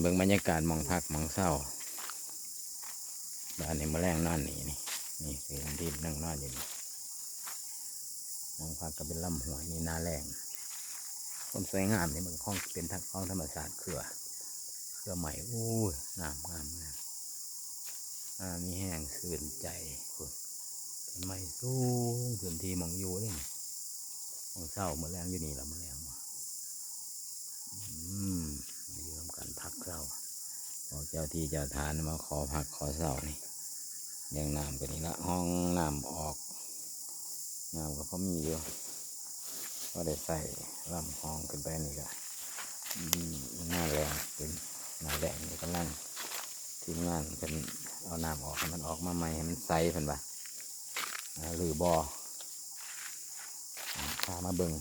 เบิ่งบรรยากาศมองพักมองเศร้าบ้านนี้มาแรงนอนนี่คือที่นั่งนอนอยู่นี่มองพักก็เป็นลำหัวนี่นาแรงความสวยงามนี่มันของเป็นทางของธรรมชาติเครือใหม่อู้งามมีแห้งสื่นใจคุณเป็นไม้สูงพื้นที่มองอยู่เลยมองเศร้ามาแรงอยู่นี่เรามาแรงอยู่ทำการพักเศร้าบอกเจ้าที่เจ้าทานมาขอพักขอเศร้านี่เลี้ยงน้ำกันนี่ละห้องน้ำออกน้ำก็พอมีอยู่ก็ได้ใส่ลำห้องขึ้นไปนี่ก็หน้าแรงเป็นหน้าแรงนี่กำลังทีมงานเป็นเอาน้ำออกให้มันออกมาใหม่ให้มันใสเพิ่นบ่หรือบ่อพามาเบิ่ง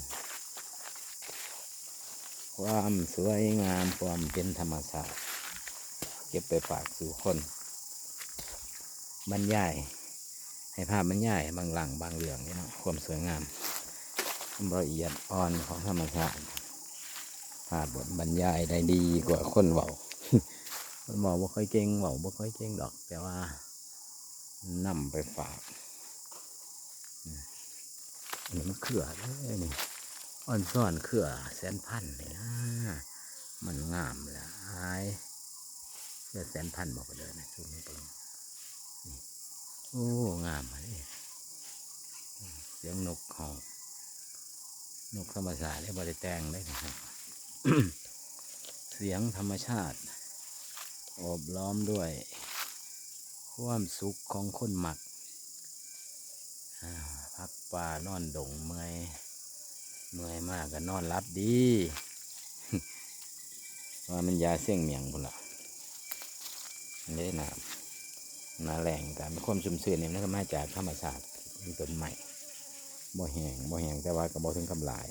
ความสวยงามความเป็นธรรมชาติเก็บไปฝากสู่คนบรรยายให้ภาพบรรยายบางหลังบางเรื่องนี่เนาะความสวยงามละเอียดอ่อนของธรรมชาติภาพบรรยายได้ดีกว่าคนเว้าคนเว้าบ่ค่อยเก่งเว้าบ่ค่อยเก่งดอกแต่ว่านำไปฝากนี่มันเขื่อเลยนี่อ่อนซ่อนเขื่อแสนพันเลยนะมันงามหลายเขื่อแสนพันบอกไปเลยนะชูมือปืนนี่โอ้งามเลยเสียงนกเขานกธรรมชาติได้บริแตงได้นะครับ เสียงธรรมชาติโอบล้อมด้วยความสุขของคนหมักพักป่านอนดงเมื่อยมากก็นอนรับดี ว่ามันยาเสี่ยงเมียงพุ่นละนี่น้ำแรงกันความชุ่มชื้นนี่มันก็มาจากธรรมชาติมีต้นไม้บ่แห้งแต่ว่าก็บ่ถึงกับหลาย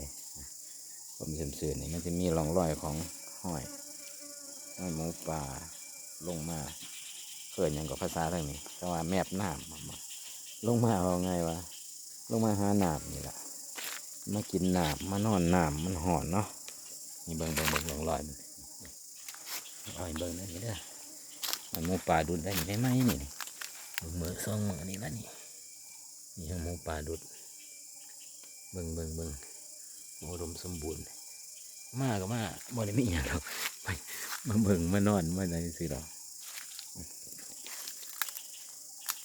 ความชุ่มชื้นนี่มันจะมีร่องรอยของห้อยหมูป่าลงมาเกิดอย่างกับภาษาทางนี้แต่ว่าแมบน้ำลงมาเอาไงวะลงมาหาน้ำนี่แหละมากินน้ำมานอนน้ำมันหอนเนาะนี่เบิ่งร่องรอยเบิ่งนี่เด้อหมูป่าดุดได้ไหมนี่มือ2 มือนี่ละนี่หมูป่าดุดเบิ่งอุดมสมบูรณ์มากก็มาบ่ได้มีอย่างหรอกมาเบิ่งมานอนมาอะไรสิหรอก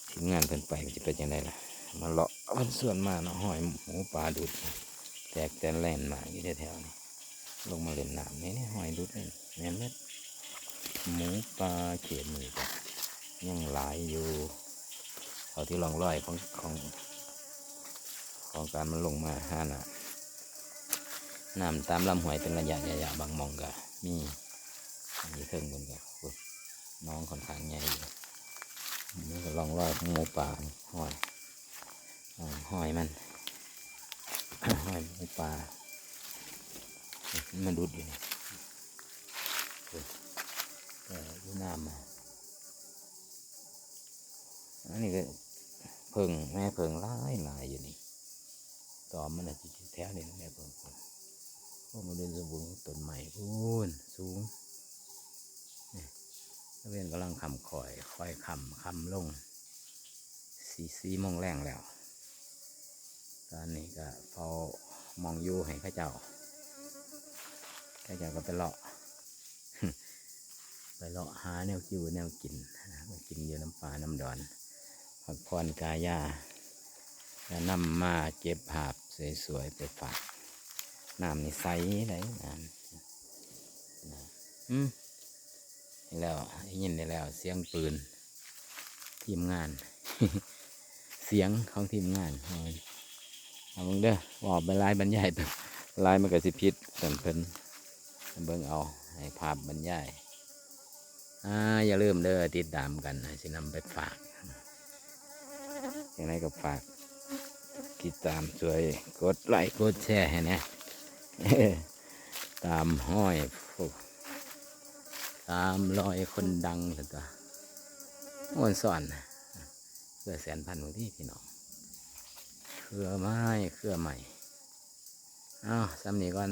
ทีมงานเพิ่นไปมันจะเป็นยังไงล่ะมาเลาะมันส่วนมากเนาะหอยหมูป่าดุดแตกแต่แล่นมาอยู่แถวๆนี้ลงมาเล่นน้ำนี่หอยดุดนี่แม่นเม็ดหมูป่าเขียดมือกันยังหลายอยู่เอาที่ลองลอยของการมันลงมาหาน้ำตามลำห้วยเป็นระยะบางมองก็มีเทิงบนก็น้องค่อนข้างใหญ่อยู่นี่ก็ลองลอยของหมูป่าหอยมันหอยหมูป่ามันดุดอยู่นี่ดูน้ำอันนี้ก็แม่เพิงหลายอยู่นี่ตอมมันจะแถวนี้แม่เพิงพวกมันเดินสมบูรณ์ต้นใหม่พูนสูงนี่นักเรียนกำลังคอยคำลง4 โมงแรงแล้วตอนนี้ก็พอมองอยู่ให้ข้าเจ้าก็ไปเลาะ หาแนวกิวแนวกินอยู่น้ำปลาน้ำดอนพักผ่อนกายาแล้วนำมาเก็บภาพสวยๆไปฝากน้ำนี่ใสได้น้ำแล้วยินได้แล้วเสียงปืนทีมงาน เสียงของทีมงานเอาเบิ่งเด้อว่าบรรยายบรรยายลายมันก็สิพิษเพิ่นเบิ่งเอาให้ภาพบรรยายอย่าลืมเด้อติดตามกันสินำไปฝากอย่างไรก็ฝากติดตามช่วยกดไลค์กดแชร์ให้นะ ตามห้อยตามรอยคนดังตัวอ้วนซ่อนเพื่อแสนพันของที่พี่น้องเครือไม้เครือใหม่ซ้ำนี้ก่อน